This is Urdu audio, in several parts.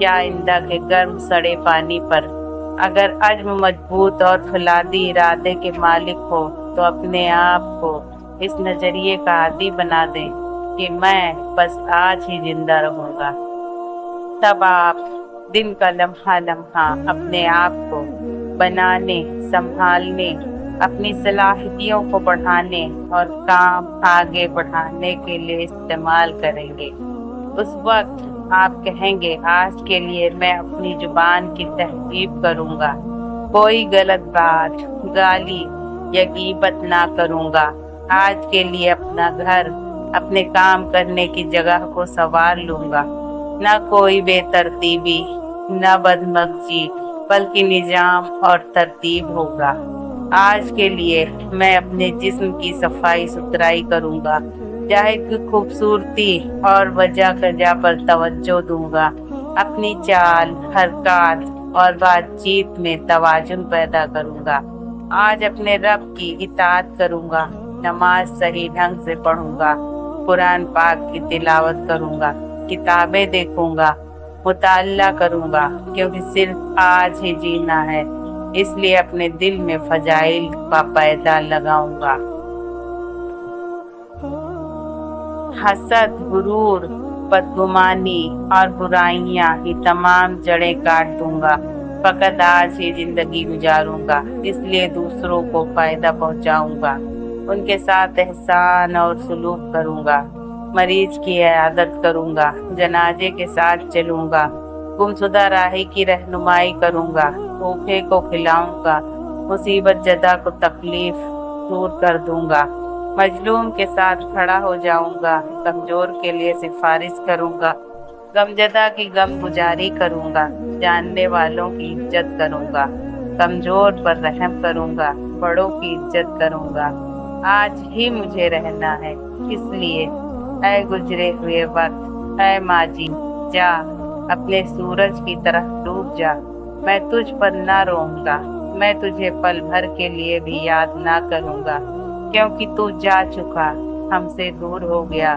یا آئندہ کے گرم سڑے پانی پر۔ اگر عزم مضبوط اور فولادی ارادے کے مالک ہو تو اپنے آپ کو اس نظریے کا عادی بنا دیں کہ میں بس آج ہی زندہ رہوں گا۔ تب آپ دن کا لمحہ لمحہ اپنے آپ کو بنانے، سنبھالنے، اپنی صلاحیتوں کو بڑھانے اور کام آگے بڑھانے کے لیے استعمال کریں گے۔ اس وقت آپ کہیں گے آج کے لیے میں اپنی زبان کی تہذیب کروں گا، کوئی غلط بات، گالی یا غیبت نہ کروں گا۔ آج کے لیے اپنا گھر، اپنے کام کرنے کی جگہ کو سنوار لوں گا۔ نہ کوئی بے ترتیبی، نہ بدمغزی، بلکہ نظام اور ترتیب ہوگا۔ آج کے لیے میں اپنے جسم کی صفائی ستھرائی کروں گا، ظاہر کی خوبصورتی اور وجہ کجا پر توجہ دوں گا۔ اپنی چال، حرکات اور بات چیت میں توازن پیدا کروں گا۔ آج اپنے رب کی اطاعت کروں گا، نماز صحیح ڈھنگ سے پڑھوں گا، قرآن پاک کی تلاوت کروں گا، کتابیں دیکھوں گا، مطالعہ کروں گا، کیونکہ صرف آج ہی جینا ہے، اس لیے اپنے دل میں فضائل کا پائیدار لگاؤں گا۔ حسد، غرور، بدگمانی اور برائیاں کی تمام جڑیں کاٹ دوں گا۔ فقط آج ہی زندگی گزاروں گا، اس لیے دوسروں کو فائدہ پہنچاؤں گا، ان کے ساتھ احسان اور سلوک کروں گا، مریض کی عیادت کروں گا، جنازے کے ساتھ چلوں گا، گمشدہ راہی کی رہنمائی کروں گا، بھوکے کو کھلاؤں گا، مصیبت زدہ کو تکلیف دور کر دوں گا، مظلوم کے ساتھ کھڑا ہو جاؤں گا، کمزور کے لیے سفارش کروں گا، غمزدہ کی غم گزاری کروں گا، جاننے والوں کی عزت کروں گا، کمزور پر رحم کروں گا، بڑوں کی عزت کروں گا۔ آج ہی مجھے رہنا ہے، اس لیے اے گزرے ہوئے وقت، اے ماضی، جا اپنے سورج کی طرح ڈوب جا۔ میں تجھ پر نہ روؤں گا، میں تجھے پل بھر کے لیے بھی یاد نہ کروں گا، کیونکہ تو جا چکا، ہم سے دور ہو گیا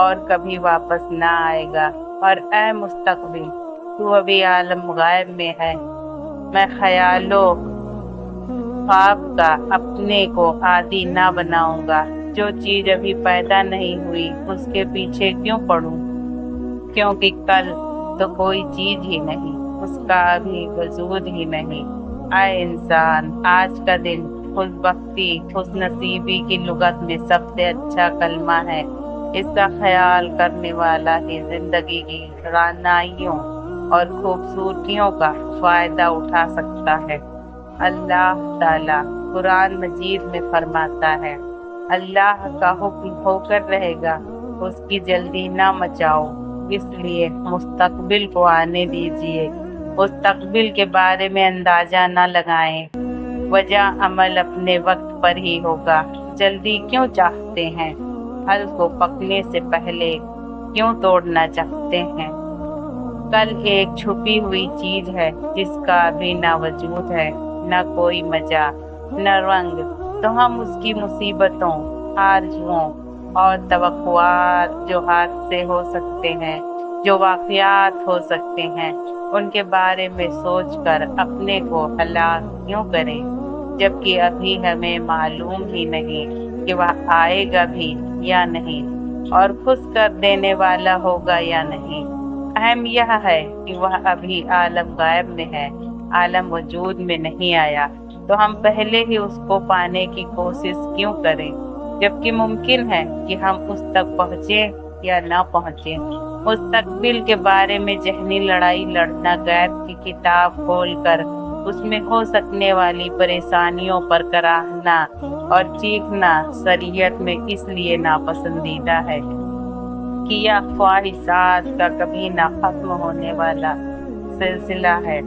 اور کبھی واپس نہ آئے گا۔ اور اے مستقبل، تو ابھی عالم غائب میں ہے، میں خیالوں خواب کا اپنے کو عادی نہ بناؤں گا۔ جو چیز ابھی پیدا نہیں ہوئی اس کے پیچھے کیوں پڑوں، کیونکہ کل تو کوئی چیز ہی نہیں، اس کا ابھی وجود ہی نہیں۔ اے انسان، آج کا دن خوش بختی، خوش نصیبی کی لغت میں سب سے اچھا کلمہ ہے۔ اس کا خیال کرنے والا ہی زندگی کی رعنائیوں اور خوبصورتیوں کا فائدہ اٹھا سکتا ہے۔ اللہ تعالیٰ قرآن مجید میں فرماتا ہے، اللہ کا حکم ہو کر رہے گا، اس کی جلدی نہ مچاؤ، اس لیے مستقبل کو آنے دیجیے، مستقبل کے بارے میں اندازہ نہ لگائیں، وجہ عمل اپنے وقت پر ہی ہوگا۔ جلدی کیوں چاہتے ہیں؟ پھل کو پکنے سے پہلے کیوں توڑنا چاہتے ہیں؟ کل ایک چھپی ہوئی چیز ہے جس کا ابھی نہ وجود ہے، نہ کوئی مزہ، نہ رنگ، تو ہم اس کی مصیبتوں، آرزوؤں اور توقعات جو ہاتھ سے ہو سکتے ہیں، جو واقعات ہو سکتے ہیں، ان کے بارے میں سوچ کر اپنے کو ہلاک کیوں کریں، جبکہ ابھی ہمیں معلوم ہی نہیں کہ وہ آئے گا بھی یا نہیں، اور خوش کر دینے والا ہوگا یا نہیں۔ اہم یہ ہے کہ وہ ابھی عالم غائب میں ہے، عالم وجود میں نہیں آیا، تو ہم پہلے ہی اس کو پانے کی کوشش کیوں کریں، جبکہ ممکن ہے کہ ہم اس تک پہنچیں یا نہ پہنچیں۔ مستقبل کے بارے میں ذہنی لڑائی لڑنا، غیب کی کتاب کھول کر اس میں ہو سکنے والی پریشانیوں پر کراہنا اور چیخنا شریعت میں اس لیے ناپسندیدہ ہے کہ یہ خواہشات کا کبھی نہ ختم ہونے والا سلسلہ ہے،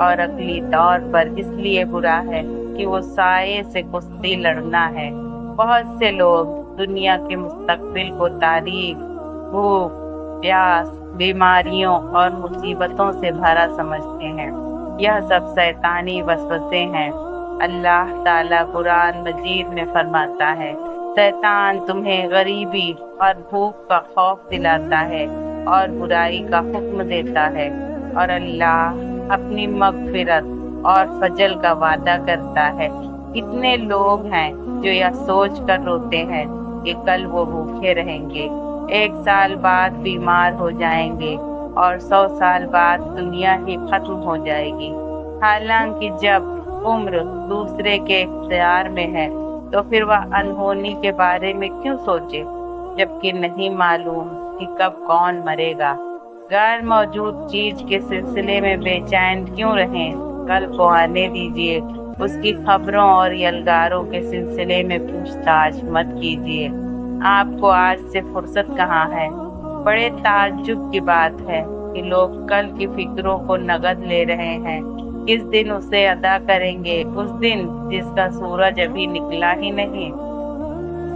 اور عقلی طور پر اس لیے برا ہے کہ وہ سائے سے کشتی لڑنا ہے۔ بہت سے لوگ دنیا کے مستقبل کو تاریخ، بھوک، پیاس، بیماریوں اور مصیبتوں سے بھرا سمجھتے ہیں۔ یہ سب شیطانی وسوسے ہیں۔ اللہ تعالیٰ قرآن مجید میں فرماتا ہے، شیطان تمہیں غریبی اور بھوک کا خوف دلاتا ہے اور برائی کا حکم دیتا ہے اور اللہ اپنی مغفرت اور فضل کا وعدہ کرتا ہے۔ کتنے لوگ ہیں جو یہ سوچ کر روتے ہیں کہ کل وہ بھوکے رہیں گے، 1 سال بعد بیمار ہو جائیں گے اور 100 سال بعد دنیا ہی ختم ہو جائے گی۔ حالانکہ جب عمر دوسرے کے اختیار میں ہے تو پھر وہ انہونی کے بارے میں کیوں سوچے، جبکہ نہیں معلوم کہ کب کون مرے گا۔ غیر موجود چیز کے سلسلے میں بے چین کیوں رہیں، کل کو آنے دیجیے۔ اس کی خبروں اور یلغاروں کے سلسلے میں پوچھ تاچھ مت کیجیے۔ آپ کو آج سے فرصت کہاں ہے؟ بڑے تعجب کی بات ہے کہ لوگ کل کی فکروں کو نقد لے رہے ہیں۔ کس دن اسے ادا کریں گے؟ اس دن جس کا سورج ابھی نکلا ہی نہیں۔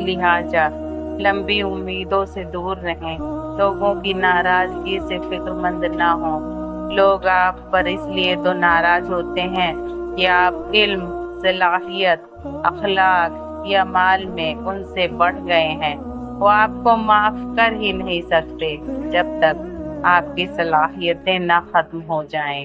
لہٰذا لمبی امیدوں سے دور رہیں، لوگوں کی ناراضگی سے فکر مند نہ ہوں۔ لوگ آپ پر اس لیے تو ناراض ہوتے ہیں کہ آپ علم، صلاحیت، اخلاق یا مال میں ان سے بڑھ گئے ہیں۔ وہ آپ کو معاف کر ہی نہیں سکتے جب تک آپ کی صلاحیتیں نہ ختم ہو جائیں۔